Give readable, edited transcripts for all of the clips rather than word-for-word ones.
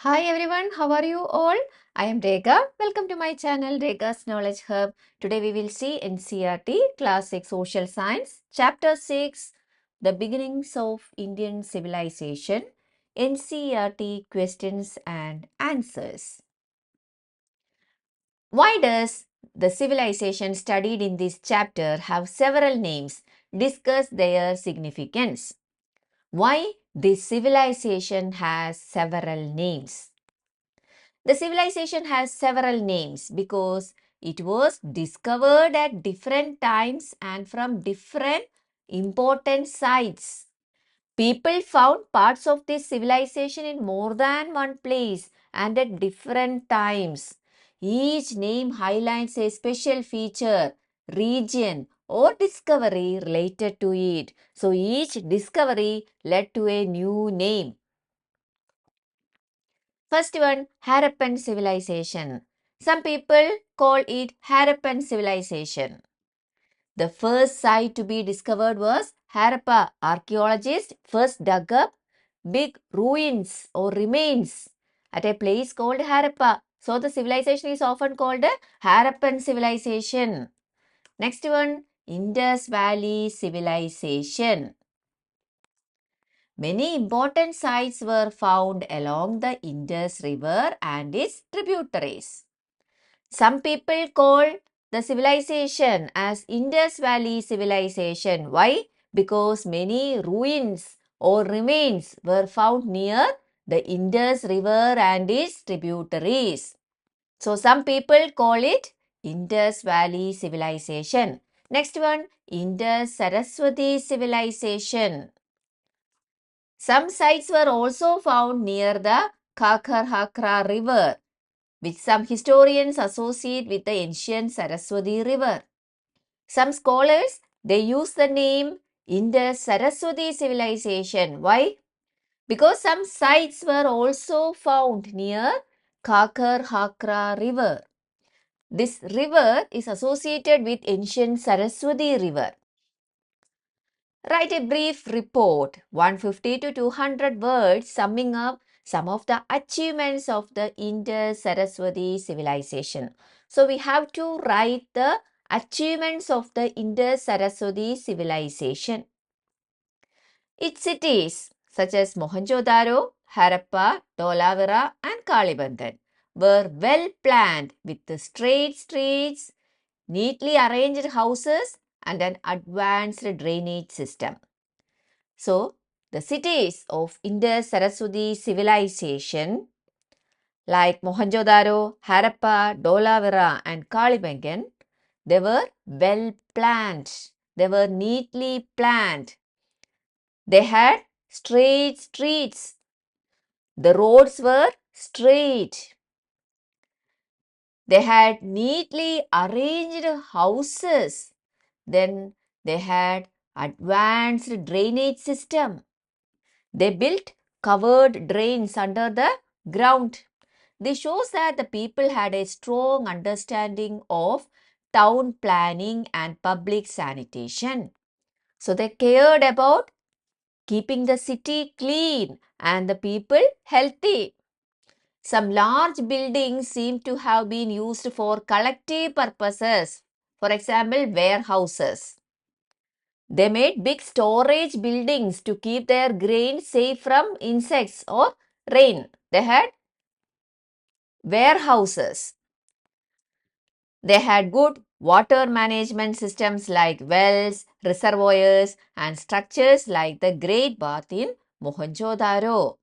Hi everyone, how are you all? I am Rekha. Welcome to my channel Rekha's Knowledge Hub. Today we will see NCERT Class 6 Social Science, Chapter 6, The Beginnings of Indian Civilization, NCERT Questions and Answers. Why does the civilization studied in this chapter have several names? Discuss their significance. Why this civilization has several names? The civilization has several names because it was discovered at different times and from different important sites. People found parts of this civilization in more than one place and at different times. Each name highlights a special feature, region, or discovery related to it. So each discovery led to a new name. First one, Harappan civilization. Some people call it Harappan civilization. The first site to be discovered was Harappa. Archaeologists first dug up big ruins or remains at a place called Harappa. So the civilization is often called a Harappan civilization. Next one, Indus Valley civilization. Many important sites were found along the Indus River and its tributaries. Some people call the civilization as Indus Valley civilization. Why? Because many ruins or remains were found near the Indus River and its tributaries. So some people call it Indus Valley civilization. Next one, Indus Saraswati civilization. Some sites were also found near the Kakarhakra river, which some historians associate with the ancient Saraswati river. Some scholars, they use the name Indus Saraswati civilization. Why? Because some sites were also found near Kakarhakra river. This river is associated with ancient Saraswati river. Write a brief report, 150 to 200 words, summing up some of the achievements of the Indus-Saraswati civilization. So we have to write the achievements of the Indus-Saraswati civilization. Its cities such as Mohenjo-daro, Harappa, Dholavira and Kalibangan were well planned with the straight streets, neatly arranged houses and an advanced drainage system. So, the cities of Indus-Saraswati civilization like Mohenjo-daro, Harappa, Dholavira and Kalibangan, they were well planned. They were neatly planned. They had straight streets. The roads were straight. They had neatly arranged houses. Then they had advanced drainage system. They built covered drains under the ground. This shows that the people had a strong understanding of town planning and public sanitation. So they cared about keeping the city clean and the people healthy. Some large buildings seem to have been used for collective purposes. For example, warehouses. They made big storage buildings to keep their grain safe from insects or rain. They had warehouses. They had good water management systems like wells, reservoirs, and structures like the Great Bath in Mohenjo-daro.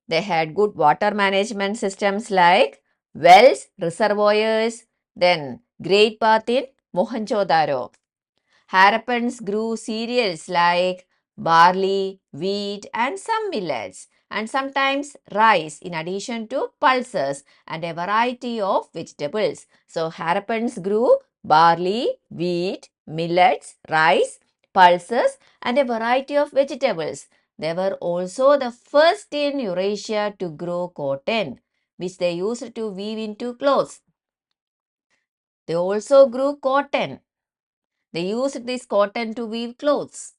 They had good water management systems like wells, reservoirs, then Great Bath in Mohenjo-daro. Harappans grew cereals like barley, wheat, and some millets, and sometimes rice in addition to pulses and a variety of vegetables. So, Harappans grew barley, wheat, millets, rice, pulses, and a variety of vegetables. They were also the first in Eurasia to grow cotton, which they used to weave into clothes. They also grew cotton. They used this cotton to weave clothes.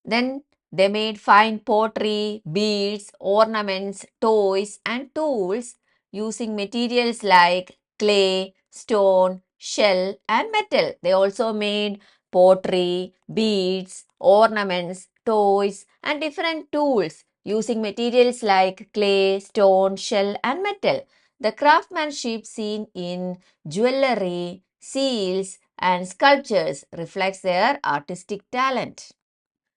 Then They made fine pottery, beads, ornaments, toys, and tools using materials like clay, stone, shell, and metal. They also made pottery, beads, ornaments, toys, and different tools using materials like clay, stone, shell, and metal. The craftsmanship seen in jewelry, seals, and sculptures reflects their artistic talent.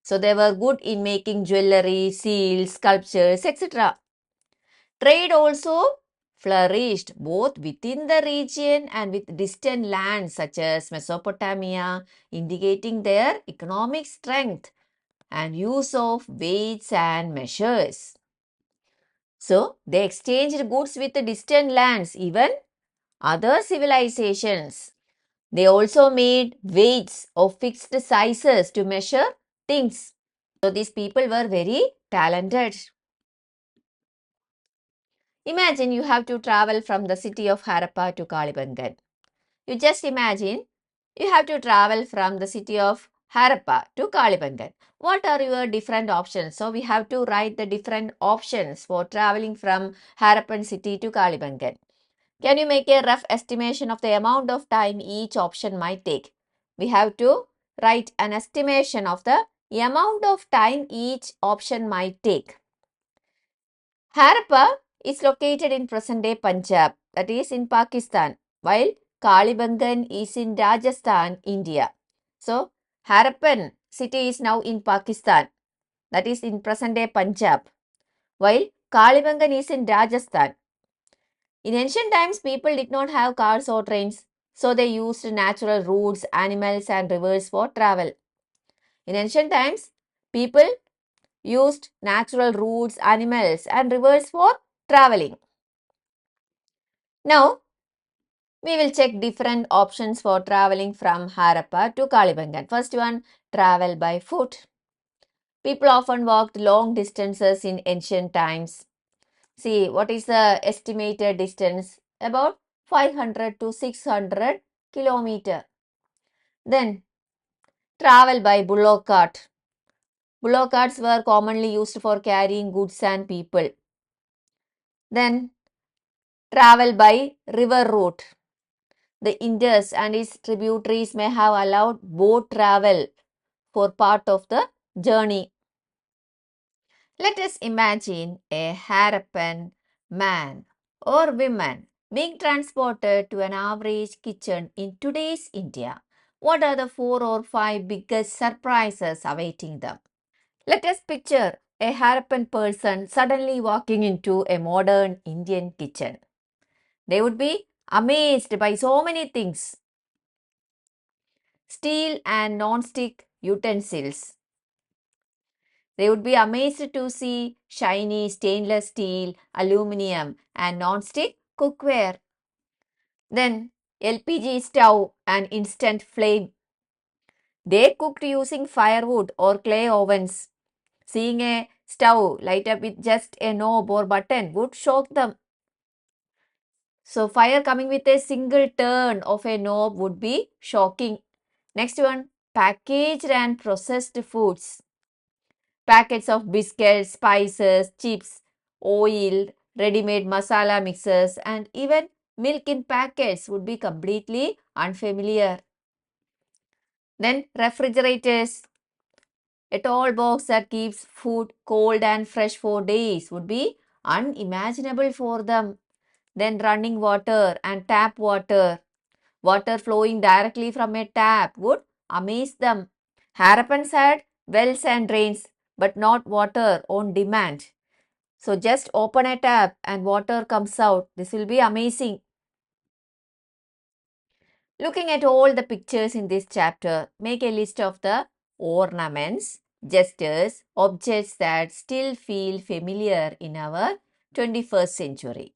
So they were good in making jewelry, seals, sculptures, etc. Trade also flourished both within the region and with distant lands such as Mesopotamia, indicating their economic strength and use of weights and measures. So they exchanged goods with distant lands, even other civilizations. They also made weights of fixed sizes to measure things. So these people were very talented. Imagine you have to travel from the city of Harappa to Kalibangan. You just imagine you have to travel from the city of Harappa to Kalibangan. What are your different options? So we have to write the different options for traveling from Harappan city to Kalibangan. Can you make a rough estimation of the amount of time each option might take? We have to write an estimation of the amount of time each option might take. Harappa is located in present-day Punjab, that is in Pakistan, while Kalibangan is in Rajasthan, India. So, Harappan city is now in Pakistan, that is in present-day Punjab, while Kalibangan is in Rajasthan. In ancient times, people did not have cars or trains, so they used natural routes, animals, and rivers for travel. In ancient times, people used natural routes, animals, and rivers for traveling. Now, we will check different options for traveling from Harappa to Kalibangan. First one, travel by foot. People often walked long distances in ancient times. See, what is the estimated distance? About 500 to 600 kilometer. Then, travel by bullock cart. Bullock carts were commonly used for carrying goods and people. Then, travel by river route. The Indus and its tributaries may have allowed boat travel for part of the journey. Let us imagine a Harappan man or woman being transported to an average kitchen in today's India. What are the 4 or 5 biggest surprises awaiting them? Let us picture a Harappan person suddenly walking into a modern Indian kitchen. They would be amazed by so many things. Steel and non-stick utensils. They would be amazed to see shiny stainless steel, aluminum, and non-stick cookware. Then LPG stove and instant flame. They cooked using firewood or clay ovens. Seeing a stove light up with just a knob or button would shock them. So fire coming with a single turn of a knob would be shocking. Next one, packaged and processed foods. Packets of biscuits, spices, chips, oil, ready-made masala mixes, and even milk in packets would be completely unfamiliar. Then refrigerators, a tall box that keeps food cold and fresh for days would be unimaginable for them. Then running water and tap water. Water flowing directly from a tap would amaze them. Harappans had wells and drains, but not water on demand. So just open a tap and water comes out. This will be amazing. Looking at all the pictures in this chapter, make a list of the ornaments, gestures, objects that still feel familiar in our 21st century.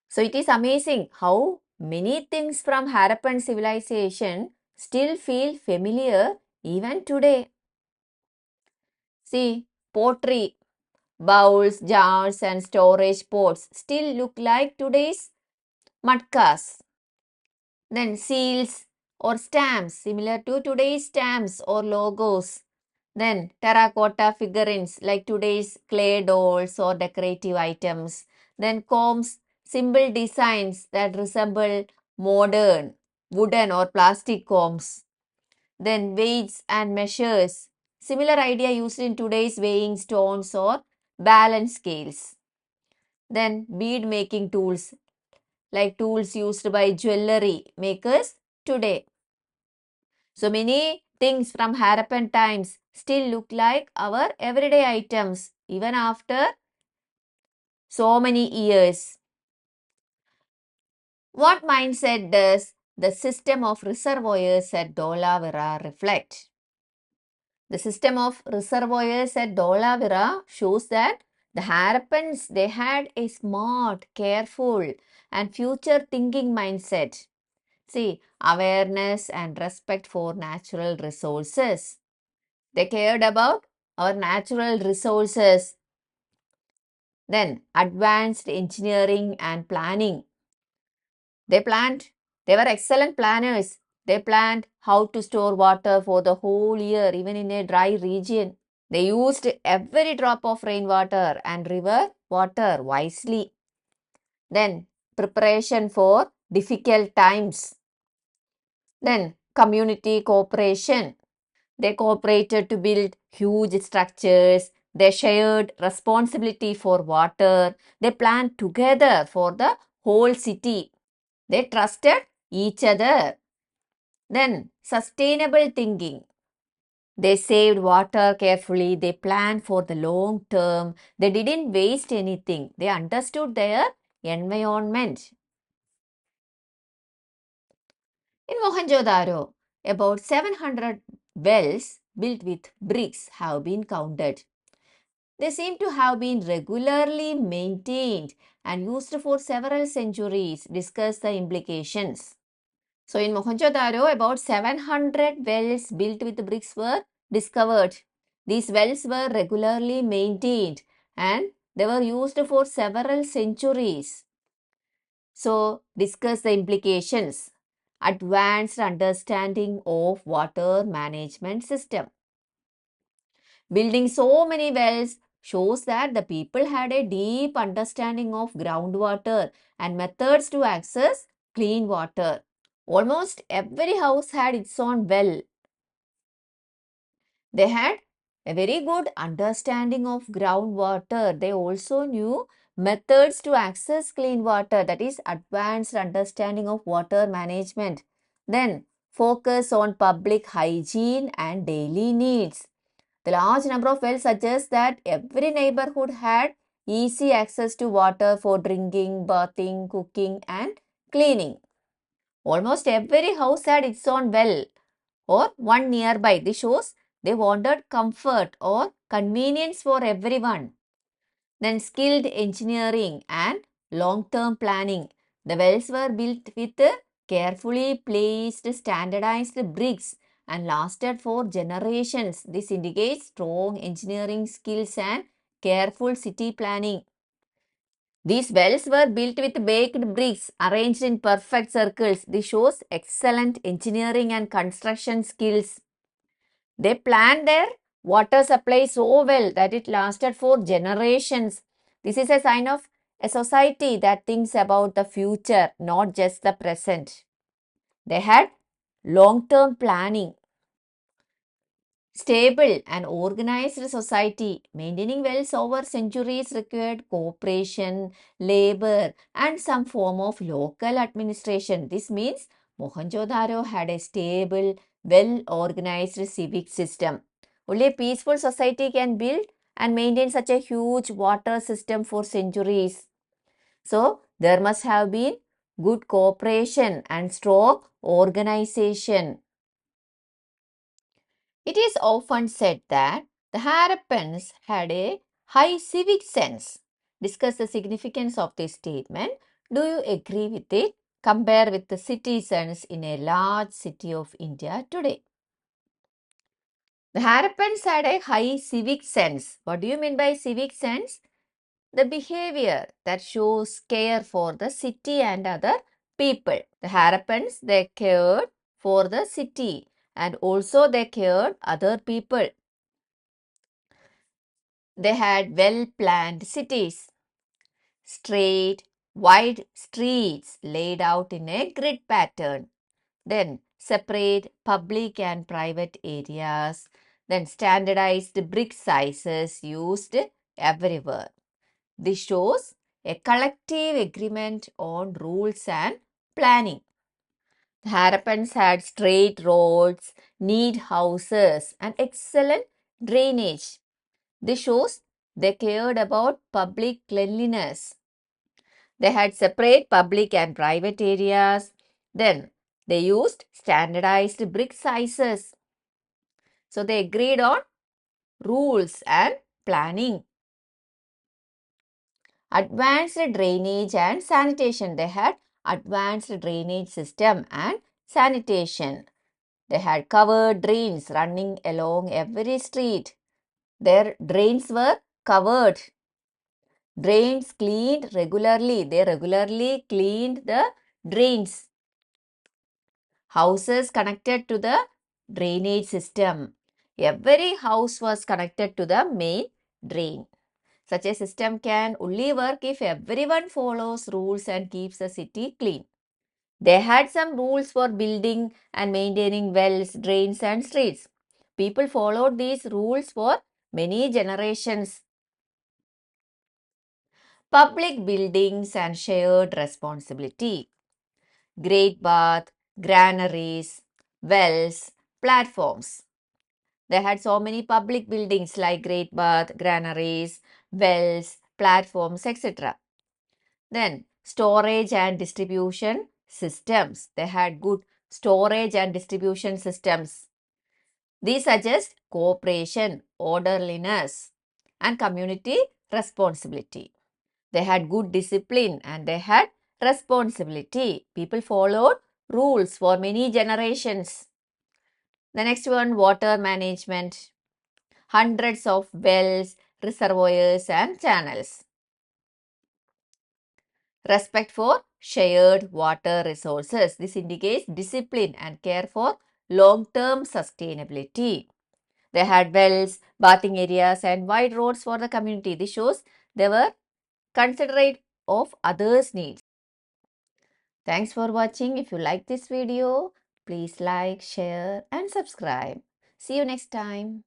So it is amazing how many things from Harappan civilization still feel familiar even today. See, pottery, bowls, jars, and storage pots still look like today's matkas. Then seals or stamps similar to today's stamps or logos. Then terracotta figurines like today's clay dolls or decorative items. Then combs, simple designs that resemble modern wooden or plastic combs. Then weights and measures. Similar idea used in today's weighing stones or balance scales. Then bead making tools like tools used by jewelry makers today. So many things from Harappan times still look like our everyday items even after so many years. What mindset does the system of reservoirs at Dholavira reflect? The system of reservoirs at Dholavira shows that the Harappans, they had a smart, careful and future thinking mindset. See, awareness and respect for natural resources. They cared about our natural resources. Then advanced engineering and planning. They were excellent planners. They planned how to store water for the whole year, even in a dry region. They used every drop of rainwater and river water wisely. Then preparation for difficult times. Then community cooperation. They cooperated to build huge structures. They shared responsibility for water. They planned together for the whole city. They trusted each other. Then sustainable thinking. They saved water carefully. They planned for the long term. They didn't waste anything. They understood their environment. In Mohenjo-daro, about 700 wells built with bricks have been counted. They seem to have been regularly maintained and used for several centuries. Discuss the implications. So in Mohenjo-daro, about 700 wells built with bricks were discovered. These wells were regularly maintained and they were used for several centuries. So discuss the implications. Advanced understanding of water management system. Building so many wells shows that the people had a deep understanding of groundwater and methods to access clean water. Almost every house had its own well. They had a very good understanding of groundwater. They also knew methods to access clean water, that is advanced understanding of water management. Then focus on public hygiene and daily needs. The large number of wells suggests that every neighborhood had easy access to water for drinking, bathing, cooking and cleaning. Almost every house had its own well or one nearby. This shows they wanted comfort or convenience for everyone. Then skilled engineering and long-term planning. The wells were built with carefully placed standardized bricks and lasted for generations. This indicates strong engineering skills and careful city planning. These wells were built with baked bricks arranged in perfect circles. This shows excellent engineering and construction skills. They planned their water supply so well that it lasted for generations. This is a sign of a society that thinks about the future, not just the present. They had long-term planning. Stable and organized society. Maintaining wells over centuries required cooperation, labor, and some form of local administration. This means Mohenjo-daro had a stable, well-organized civic system. Only a peaceful society can build and maintain such a huge water system for centuries. So, there must have been good cooperation and strong organization. It is often said that the Harappans had a high civic sense. Discuss the significance of this statement. Do you agree with it? Compare with the citizens in a large city of India today. The Harappans had a high civic sense. What do you mean by civic sense? The behavior that shows care for the city and other people. The Harappans, they cared for the city and also they cared other people. They had well-planned cities, straight, wide streets laid out in a grid pattern. Then separate public and private areas. Then standardized brick sizes used everywhere. This shows a collective agreement on rules and planning. The Harappans had straight roads, neat houses, and excellent drainage. This shows they cared about public cleanliness. They had separate public and private areas. Then they used standardized brick sizes. So they agreed on rules and planning. Advanced drainage and sanitation. They had advanced drainage system and sanitation. They had covered drains running along every street. Their drains were covered. Drains cleaned regularly. They regularly cleaned the drains. Houses connected to the drainage system. Every house was connected to the main drain. Such a system can only work if everyone follows rules and keeps the city clean. They had some rules for building and maintaining wells, drains, and streets. People followed these rules for many generations. Public buildings and shared responsibility. Great bath, granaries, wells, platforms. They had so many public buildings like Great Bath, granaries, wells, platforms, etc. Then storage and distribution systems. They had good storage and distribution systems. These suggest cooperation, orderliness, and community responsibility. They had good discipline and they had responsibility. People followed rules for many generations. The next one, water management. Hundreds of wells, reservoirs, and channels. Respect for shared water resources. This indicates discipline and care for long-term sustainability. They had wells, bathing areas, and wide roads for the community. This shows they were considerate of others' needs. Thanks for watching. If you like this video, please like, share, and subscribe. See you next time.